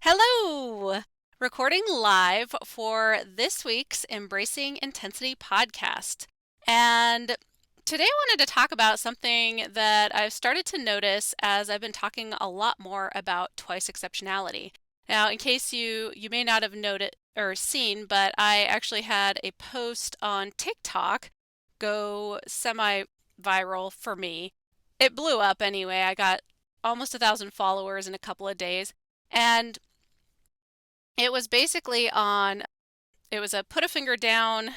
Hello! Recording live for this week's Embracing Intensity podcast. And today I wanted to talk about something that I've started to notice as I've been talking a lot more about twice exceptionality. Now, in case you may not have noted or seen, but I actually had a post on TikTok go semi-viral for me. It blew up anyway. I got almost 1,000 followers in a couple of days. And it was basically on, it was a put a finger down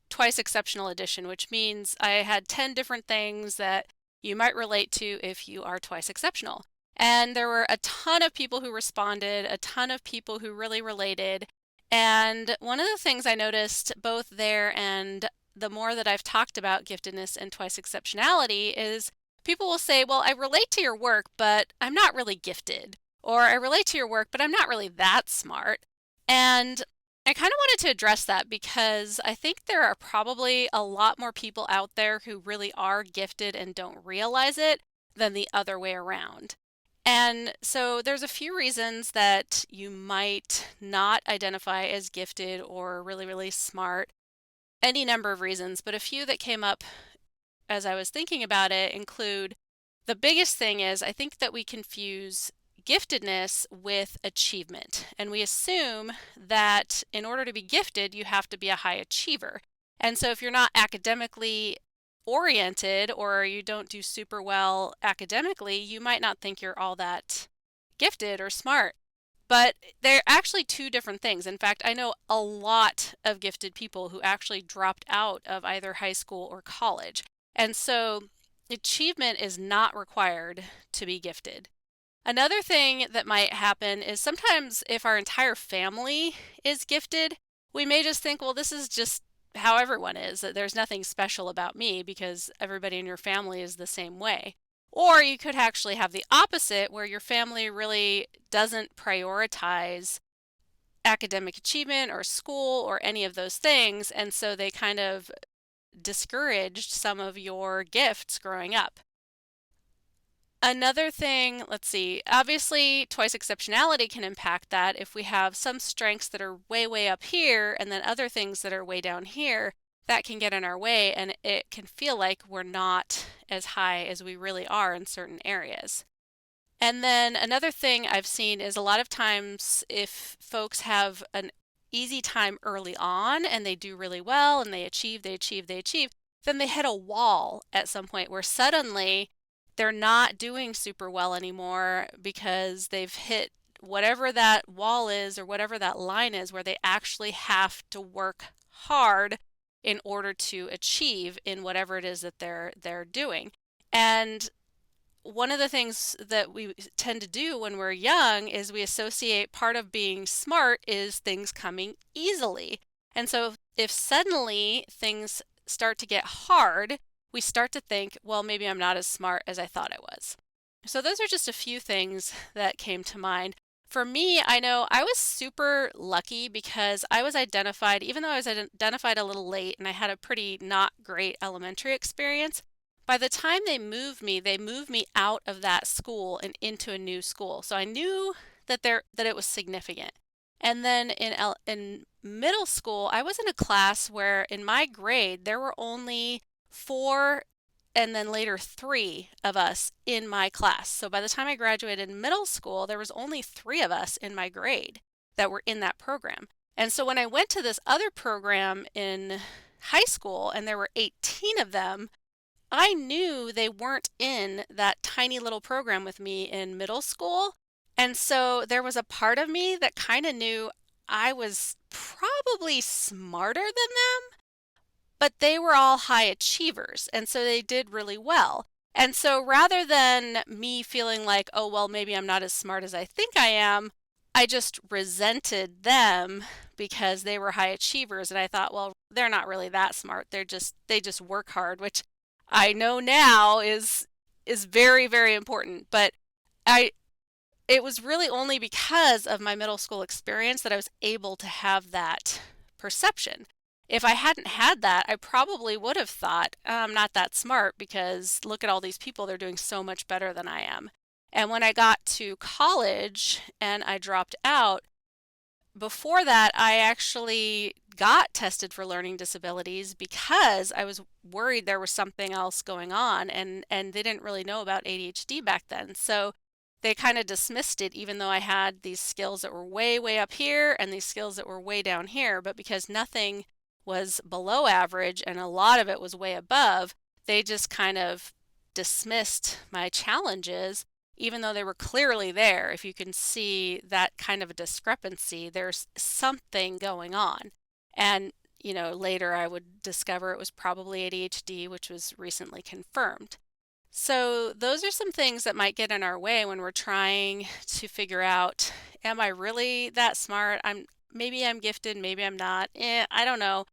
twice exceptional edition, which means I had 10 different things that you might relate to if you are twice exceptional. And there were a ton of people who responded, a ton of people who really related. And one of the things I noticed both there and the more that I've talked about giftedness and twice exceptionality is people will say, well, I relate to your work, but I'm not really gifted. Or I relate to your work, but I'm not really that smart. And I kind of wanted to address that because I think there are probably a lot more people out there who really are gifted and don't realize it than the other way around. And so there's a few reasons that you might not identify as gifted or really, really smart. Any number of reasons, but a few that came up as I was thinking about it include the biggest thing is I think that we confuse giftedness with achievement. And we assume that in order to be gifted, you have to be a high achiever. And so if you're not academically oriented or you don't do super well academically, you might not think you're all that gifted or smart. But they're actually two different things. In fact, I know a lot of gifted people who actually dropped out of either high school or college. And so achievement is not required to be gifted. Another thing that might happen is sometimes if our entire family is gifted, we may just think, well, this is just how everyone is, that there's nothing special about me because everybody in your family is the same way. Or you could actually have the opposite, where your family really doesn't prioritize academic achievement or school or any of those things, and so they kind of discouraged some of your gifts growing up. Another thing, let's see, obviously twice exceptionality can impact that if we have some strengths that are way, way up here and then other things that are way down here, that can get in our way and it can feel like we're not as high as we really are in certain areas. And then another thing I've seen is a lot of times if folks have an easy time early on and they do really well and they achieve, then they hit a wall at some point where suddenly they're not doing super well anymore because they've hit whatever that wall is or whatever that line is where they actually have to work hard in order to achieve in whatever it is that they're doing. And one of the things that we tend to do when we're young is we associate part of being smart is things coming easily. And so if suddenly things start to get hard, we start to think, well, maybe I'm not as smart as I thought I was. So those are just a few things that came to mind. For me, I know I was super lucky because I was identified, even though I was identified a little late and I had a pretty not great elementary experience, by the time they moved me out of that school and into a new school. So I knew that it was significant. And then in middle school, I was in a class where in my grade there were only four and then later three of us in my class. So by the time I graduated middle school, there was only three of us in my grade that were in that program. And so when I went to this other program in high school and there were 18 of them, I knew they weren't in that tiny little program with me in middle school. And so there was a part of me that kind of knew I was probably smarter than them, but they were all high achievers. And so they did really well. And so rather than me feeling like, oh, well, maybe I'm not as smart as I think I am, I just resented them because they were high achievers. And I thought, well, they're not really that smart. They just work hard, which I know now is very, very important. But I it was really only because of my middle school experience that I was able to have that perception. If I hadn't had that, I probably would have thought, I'm not that smart because look at all these people, they're doing so much better than I am. And when I got to college and I dropped out, before that, I actually got tested for learning disabilities because I was worried there was something else going on, and they didn't really know about ADHD back then. So they kind of dismissed it, even though I had these skills that were way, way up here and these skills that were way down here. But because nothing was below average and a lot of it was way above, they just kind of dismissed my challenges even though they were clearly there. If you can see that kind of a discrepancy, there's something going on. And, later I would discover it was probably ADHD, which was recently confirmed. So, those are some things that might get in our way when we're trying to figure out, am I really that smart? Maybe I'm gifted, maybe I'm not. I don't know.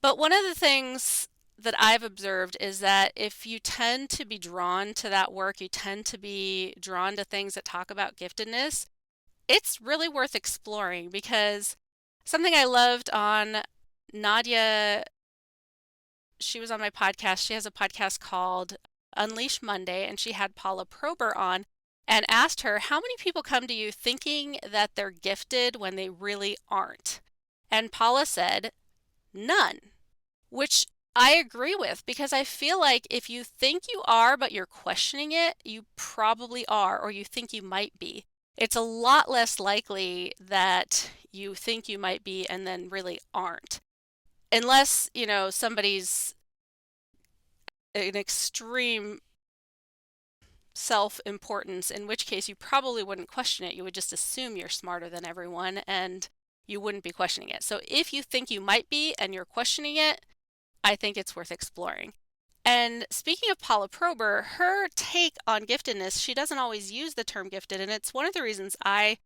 But one of the things that I've observed is that if you tend to be drawn to that work, you tend to be drawn to things that talk about giftedness, it's really worth exploring because something I loved on Nadia, she was on my podcast. She has a podcast called Unleash Monday, and she had Paula Prober on and asked her, how many people come to you thinking that they're gifted when they really aren't? And Paula said, none. Which I agree with because I feel like if you think you are, but you're questioning it, you probably are, or you think you might be. It's a lot less likely that you think you might be and then really aren't. Unless, somebody's an extreme self-importance, in which case you probably wouldn't question it. You would just assume you're smarter than everyone and you wouldn't be questioning it. So if you think you might be and you're questioning it, I think it's worth exploring. And speaking of Paula Prober, her take on giftedness, she doesn't always use the term gifted, and it's one of the reasons I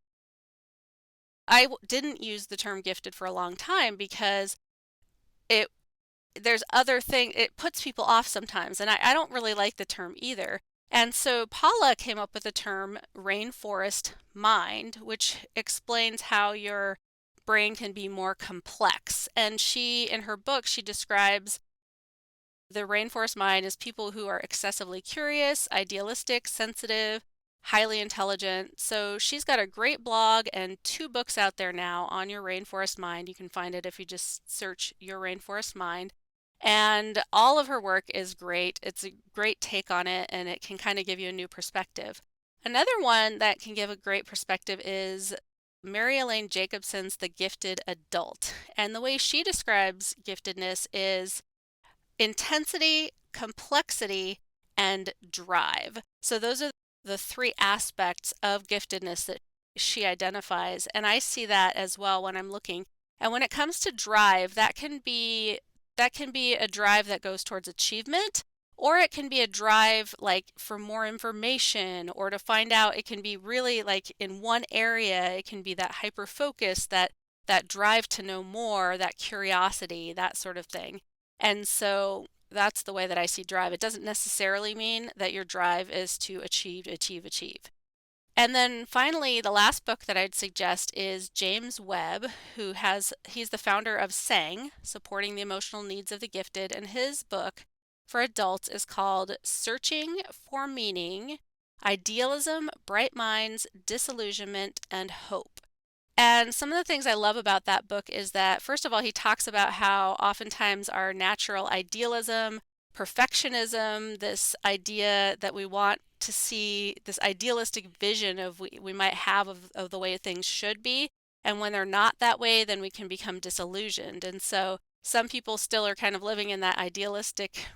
didn't use the term gifted for a long time because it there's other thing it puts people off sometimes, and I don't really like the term either. And so Paula came up with the term Rainforest Mind, which explains how your brain can be more complex. And in her book, she describes the rainforest mind as people who are excessively curious, idealistic, sensitive, highly intelligent. So she's got a great blog and 2 books out there now on your rainforest mind. You can find it if you just search your rainforest mind. And all of her work is great. It's a great take on it, and it can kind of give you a new perspective. Another one that can give a great perspective is Mary-Elaine Jacobsen's The Gifted Adult. And the way she describes giftedness is intensity, complexity, and drive. So those are the 3 aspects of giftedness that she identifies, and I see that as well when I'm looking. And when it comes to drive, that can be a drive that goes towards achievement, or it can be a drive like for more information or to find out. It can be really like in one area. It can be that hyper focus, that drive to know more, that curiosity, that sort of thing. And so that's the way that I see drive. It doesn't necessarily mean that your drive is to achieve, achieve, achieve. And then finally, the last book that I'd suggest is James Webb, he's the founder of SANG, Supporting the Emotional Needs of the Gifted, and his book for adults is called Searching for Meaning, Idealism, Bright Minds, Disillusionment, and Hope. And some of the things I love about that book is that, first of all, he talks about how oftentimes our natural idealism, perfectionism, this idea that we want to see, this idealistic vision of we might have of the way things should be. And when they're not that way, then we can become disillusioned. And so some people still are kind of living in that idealistic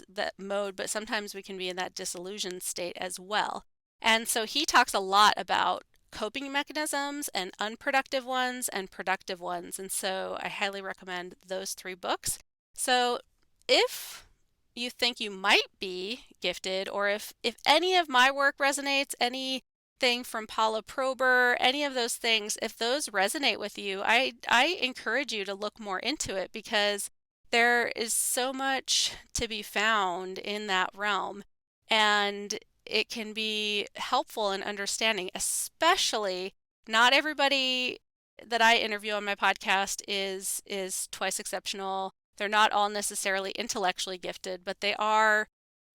that mode, but sometimes we can be in that disillusioned state as well. And so he talks a lot about coping mechanisms and unproductive ones and productive ones. And so I highly recommend those 3 books. So if you think you might be gifted, or if any of my work resonates, anything from Paula Prober, any of those things, if those resonate with you, I encourage you to look more into it because there is so much to be found in that realm. And it can be helpful in understanding, especially not everybody that I interview on my podcast is twice exceptional. They're not all necessarily intellectually gifted, but they are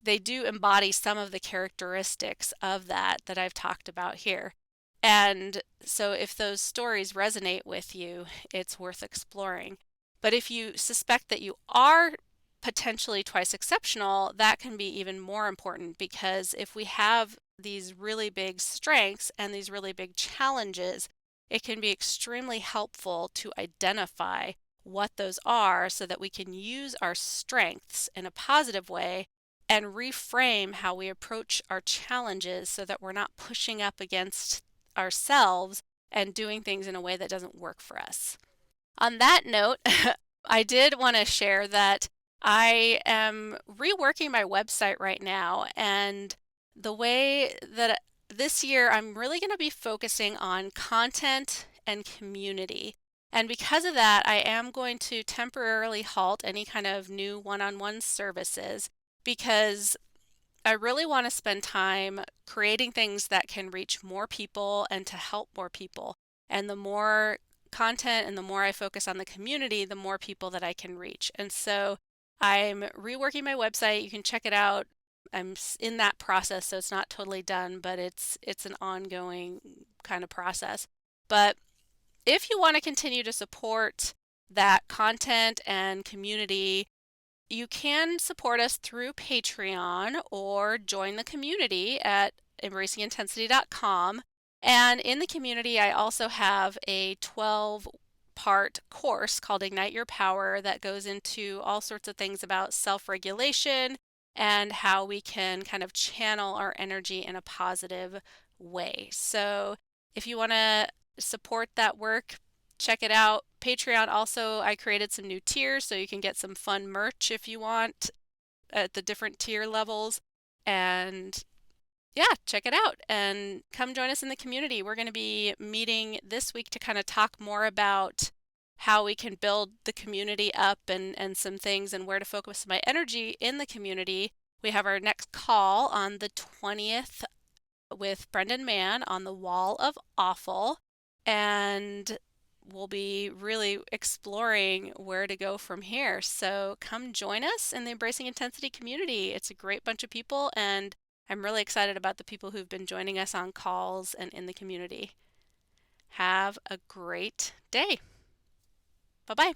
they do embody some of the characteristics of that I've talked about here. And so if those stories resonate with you, it's worth exploring. But if you suspect that you are potentially twice exceptional, that can be even more important, because if we have these really big strengths and these really big challenges, it can be extremely helpful to identify what those are so that we can use our strengths in a positive way and reframe how we approach our challenges so that we're not pushing up against ourselves and doing things in a way that doesn't work for us. On that note, I did want to share that I am reworking my website right now, and the way that this year I'm really going to be focusing on content and community. And because of that, I am going to temporarily halt any kind of new one-on-one services, because I really want to spend time creating things that can reach more people and to help more people. And the more content and the more I focus on the community, the more people that I can reach. And so I'm reworking my website. You can check it out. I'm in that process, so it's not totally done, but it's an ongoing kind of process. But if you want to continue to support that content and community, you can support us through Patreon or join the community at embracingintensity.com. And in the community, I also have a 12-part course called Ignite Your Power that goes into all sorts of things about self-regulation and how we can kind of channel our energy in a positive way. So if you want to support that work, check it out. Patreon also, I created some new tiers so you can get some fun merch if you want at the different tier levels. And yeah, check it out and come join us in the community. We're going to be meeting this week to kind of talk more about how we can build the community up and some things and where to focus my energy in the community. We have our next call on the 20th with Brendan Mann on the Wall of Awful, and we'll be really exploring where to go from here. So come join us in the Embracing Intensity community. It's a great bunch of people, and I'm really excited about the people who've been joining us on calls and in the community. Have a great day. Bye-bye.